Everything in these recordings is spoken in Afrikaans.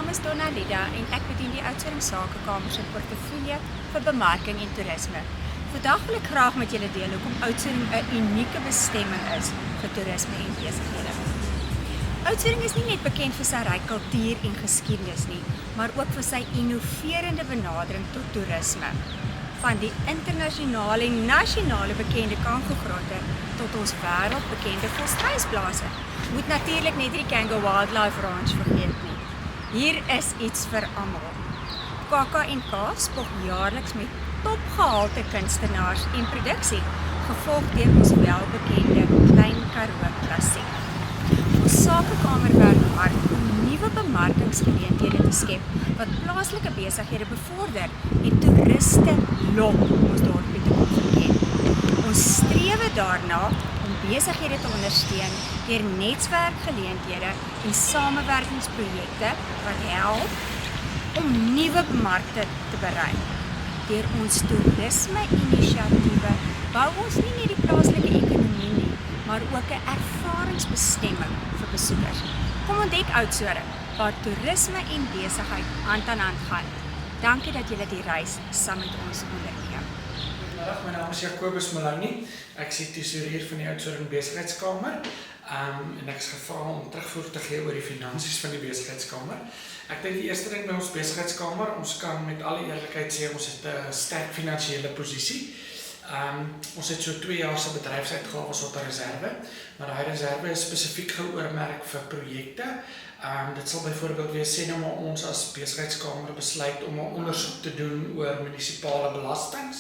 naam is Donna Lida en ek bedien die Oudtshoorn Sakekamer se portefeulje vir bemarking en toerisme. Vandag wil ek graag met julle deel hoekom Oudtshoorn 'n unieke bestemming is vir toerisme en besighede. Oudtshoorn is nie net bekend vir sy ryk kultuur en geskiedenis nie, maar ook vir sy innoverende benadering tot toerisme. Van die internasionale en nasionale bekende kangogrotte tot ons wêreldbekende volstruisplase. Moet natuurlik net die Kango Wildlife Ranch vergeet nie. Hier is iets vir almal. KAK&K spog jaarliks met topgehalte kunstenaars en produksie, gevolg deur ons welbekende Klein Karoo klassiek. Ons sakekamer werk hard om nuwe bemarkingsgeleenthede te skep wat plaaslike besighede bevorder en toeriste lok om ons dorpie te kom verken. Ons streef daarna om besighede te ondersteun deur netwerkgeleenthede en samewerkingsprojekte wat help om nuwe markte te bereik. Deur ons toerisme-inisiatiewe bou ons nie net die plaaslike ekonomie nie, maar ook 'n ervaringsbestemming vir besoekers. Kom ontdek Oudtshoorn, waar toerisme en besigheid hand aan hand gaan. Dankie dat julle die reis saam met ons onderneem. Goeiemiddag, my naam is Jacobus Malani. Ek is die tesourier van die Oudtshoorn Besigheidskamer. En ek is gevra om terugvoer te gee oor die finansies van die besigheidskamer. Ek dink die eerste ding by ons besigheidskamer, ons kan met alle eerlikheid sê ons het 'n sterk finansiële posisie. Ons het so 2 jaar se bedryfsuitgawes op 'n reserve, maar daai reserve is spesifiek geoormerk vir projekte. Dit sal byvoorbeeld wees sê nou maar ons as besigheidskamer besluit om 'n ondersoek te doen oor munisipale belastings.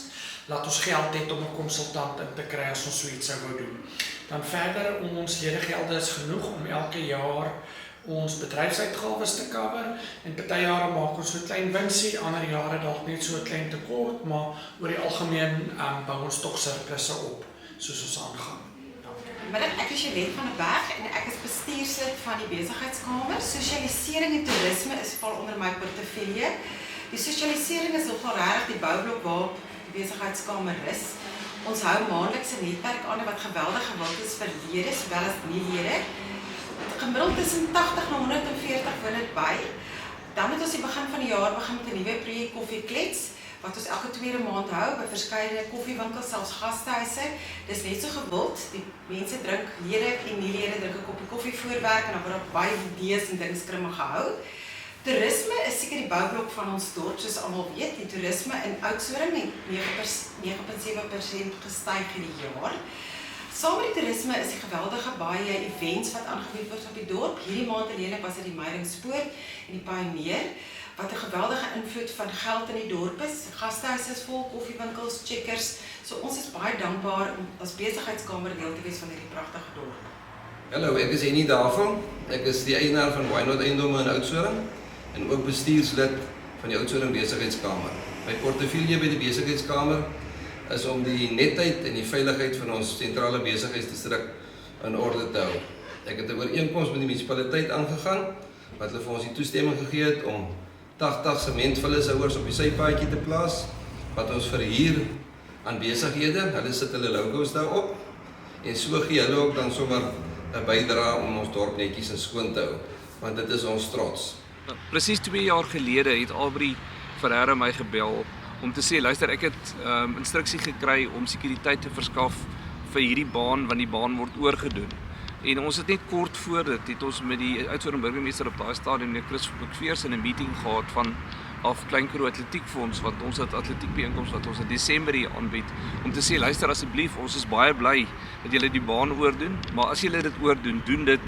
Laat ons geld het om 'n konsultant in te kry as ons so iets sou wou doen. Dan verder, ons ledegelde is genoeg om elke jaar ons bedryfsuitgawes te cover, en party jare maak ons so 'n klein winsie, ander jare dalk net so 'n klein tekort, maar oor die algemeen bou ons tog surplusse op, soos ons aangaan. Ek is Jelet van der Berg en ek is bestuurslid van die besigheidskamer. Sosialisering en toerisme is val onder my portefeulje. Die sosialisering is nogal regtig die boublok waarop die besigheidskamer is. Ons hou maandeliks 'n netwerk aan wat geweldig gewild is vir lede sowel as nie-lede. Gemiddeld tussen 80 na 140 woon dit by. Dan het ons die begin van die jaar begin met 'n nuwe projek Koffie Klets, wat ons elke tweede maand hou by verskeie koffiewinkels, selfs gastehuise. Dis net so gewild. Die mense drink, lede en nie-lede drink 'n koppie koffie voorwerk en dan word daar baie idees en dinge skrimme gehou. Toerisme is seker die boublok van ons dorp, soos almal weet. Die toerisme in Oudtshoorn het 9,7% gestyg hierdie jaar. Saam met die toerisme is die geweldige baie events wat aangebied word op die dorp. Hierdie maand alleen was dit die Meyringspoort en die Pioneer, wat 'n geweldige invloed van geld in die dorp is. Gastehuise is vol, koffiewinkels, checkers. So ons is baie dankbaar om as besigheidskamer deel te wees van hierdie pragtige dorp. Hallo, ek is Henny Davel. Ek is die eienaar van Wynot Eiendomme in Oudtshoorn en ook bestuurslid van die Oudtshoorn Besigheidskamer. My portefeulje by die besigheidskamer is om die netheid en die veiligheid van ons sentrale besigheidsdistrik in orde te hou. Ek het 'n ooreenkoms met die munisipaliteit aangegaan wat hulle vir ons die toestemming gegee het om 80 sementvullershouers op die sypaadjie te plaas wat ons verhuur aan besighede. Hulle sit hulle logos daarop en so gee hulle ook dan sommer 'n bydrae om ons dorp netjies en skoon te hou, want dit is ons trots. Presies 2 jaar gelede het Aubrey Ferreira my gebel om te sê, luister, ek het instruksie gekry om sekuriteit te verskaf vir hierdie baan, want die baan word oorgedoen. En ons het net kort voor dit, het ons met die Oudtshoorn burgemeester op daai stadium, meneer Chris McPherson, 'n meeting gehad van Klein Karoo Atletiekfonds, want ons het atletiekbijeenkoms wat ons in Desember hier aanbied, om te sê, luister asseblief, ons is baie bly dat julle die baan oordoen, maar as julle dit oordoen, doen dit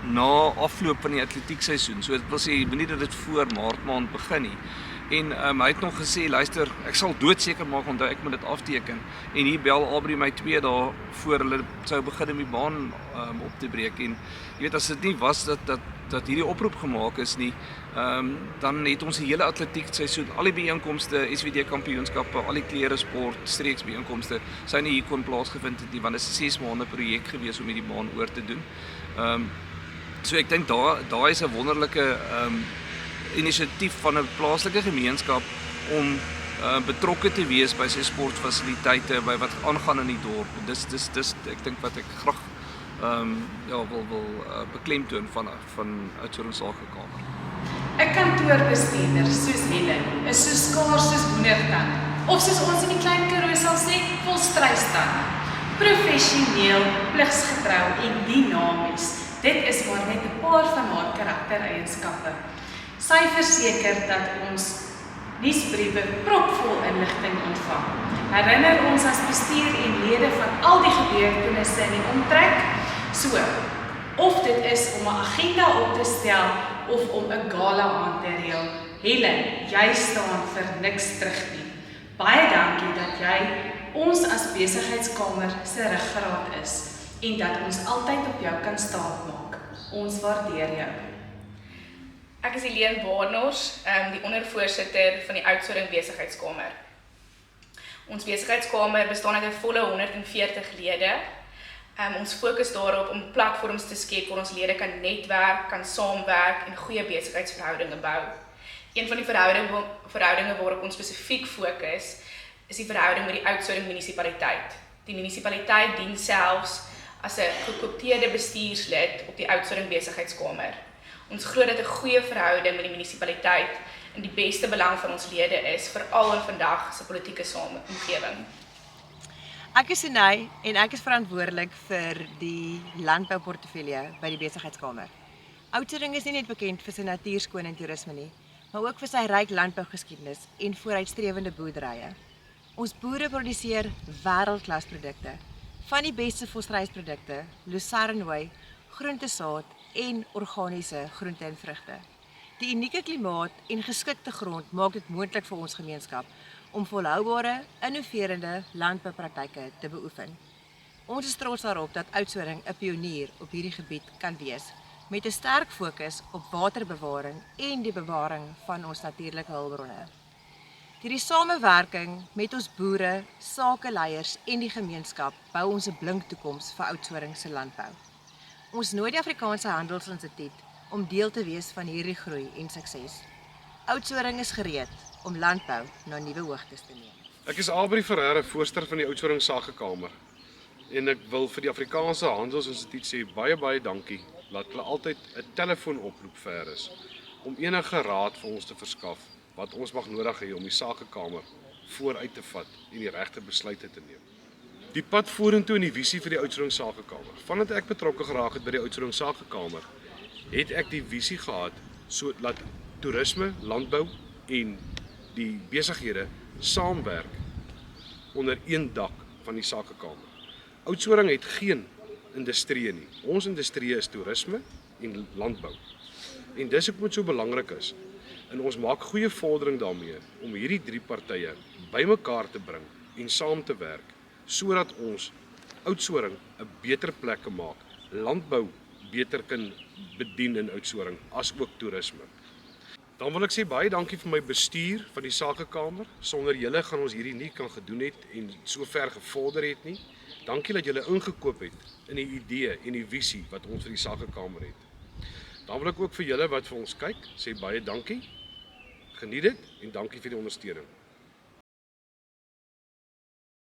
na afloop van die atletiekseisoen. So dit wil sê, moenie dat dit voor Maart maand begin nie. En hy het nog gesê, luister, ek sal doodseker maak, onthou ek moet dit afteken. En hier bel Aubrey my 2 dae voor hulle sou begin om die baan op te breek. En jy weet, as dit nie was dat hierdie oproep gemaak is nie, dan het ons die hele atletiekseisoen, al die bijeenkomste, SWD kampioenskappe, al die kleresport, streeksbijeenkomste, sou nie hier kon plaasgevind het nie, want dit is 'n 6 maande projek gewees om hierdie baan oor te doen. So ek dink daar is 'n wonderlike inisiatief van 'n plaaslike gemeenskap om betrokke te wees by sy sportfasiliteite, by wat aangaan in die dorp. Dis ek dink wat ek graag wil beklemtoon van Oudtshoorn Sakekamer. 'n kantoorbestuurder soos Helen is so skaars soos hoendertande, of soos ons in die Klein Karoo sal sê, volstrystande. Professioneel, pligsgetrou en dinamies. Dit is maar net 'n paar van haar karaktereienskappe. Sy verseker dat ons nuusbriewe propvol inligting ontvang. Herinner ons as bestuur en lede van al die gebeurtenisse in die omtrek. So, of dit is om 'n agenda op te stel of om 'n gala aan te reël. Helen, jy staan vir niks terug nie. Baie dankie dat jy ons as besigheidskamer se ruggraat is en dat ons altyd op jou kan staatmaak. Ons waardeer jou. Ek is Helene Baarnors, die ondervoorsitter van die Oudtshoorn Besigheidskamer. Ons besigheidskamer bestaan uit 'n volle 140 lede. Ons fokus daarop om platforms te skep waar ons lede kan netwerk, kan saamwerk en goeie besigheidsverhoudinge bou. Een van die verhoudinge waarop ons spesifiek fokus, is die verhouding met die Oudtshoorn munisipaliteit. Die munisipaliteit dien selfs as 'n gekoopteerde bestuurslid op die Oudtshoorn Besigheidskamer. Ons glo dat 'n goeie verhouding met die munisipaliteit in die beste belang van ons lede is, veral in vandag se politieke omgewing. Ek is Sinay en ek is verantwoordelik vir die landbouportefeulje by die Besigheidskamer. Oudtshoorn is nie net bekend vir sy natuurskoon en toerisme nie, maar ook vir sy ryk landbougeskiedenis en vooruitstrewende boerderye. Ons boere produseer wêreldklasprodukte, van die beste volstruisprodukte, lucerne, groentesaad en organiese groente en vrugte. Die unieke klimaat en geskikte grond maak dit moontlik vir ons gemeenskap om volhoubare, innoverende landboupraktyke te beoefen. Ons is trots daarop dat Oudtshoorn 'n pionier op hierdie gebied kan wees, met 'n sterk fokus op waterbewaring en die bewaring van ons natuurlike hulpbronne. Deur die samewerking met ons boere, sakeleiers en die gemeenskap bou ons 'n blink toekoms vir Oudtshoorn se landbou. Ons nooi die Afrikaanse Handelsinstituut om deel te wees van hierdie groei en sukses. Oudtshoorn is gereed om landbou na nuwe hoogtes te neem. Ek is Albrie Ferreira, voorsteur van die Oudtshoorn Sakekamer. En ek wil vir die Afrikaanse Handelsinstituut sê baie dankie dat hulle altyd 'n telefoonoproep ver is om enige raad vir ons te verskaf wat ons mag nodig hê om die Sakekamer vooruit te vat en die regte besluite te neem. Die pad vorentoe en die visie vir die Oudtshoorn Sakekamer. Vandat ek betrokke geraak het by die Oudtshoorn Sakekamer, het ek die visie gehad sodat toerisme, landbou en die besighede saamwerk onder een dak van die Sakekamer. Oudtshoorn het geen industrie nie. Ons industrie is toerisme en landbou. En dis hoekom dit so belangrik is. En ons maak goeie vordering daarmee om hierdie drie partye bymekaar te bring en saam te werk sodat ons Oudtshoorn 'n beter plek kan maak, landbou beter kan bedien in Oudtshoorn as ook toerisme. Dan wil ek sê baie dankie vir my bestuur van die Sakekamer. Sonder julle gaan ons hierdie nie kan gedoen het en so ver gevorder het nie. Dankie dat julle ingekoop het in die idee en die visie wat ons vir die Sakekamer het. Dan wil ek ook vir julle wat vir ons kyk, sê baie dankie. Geniet dit en dankie vir die ondersteuning.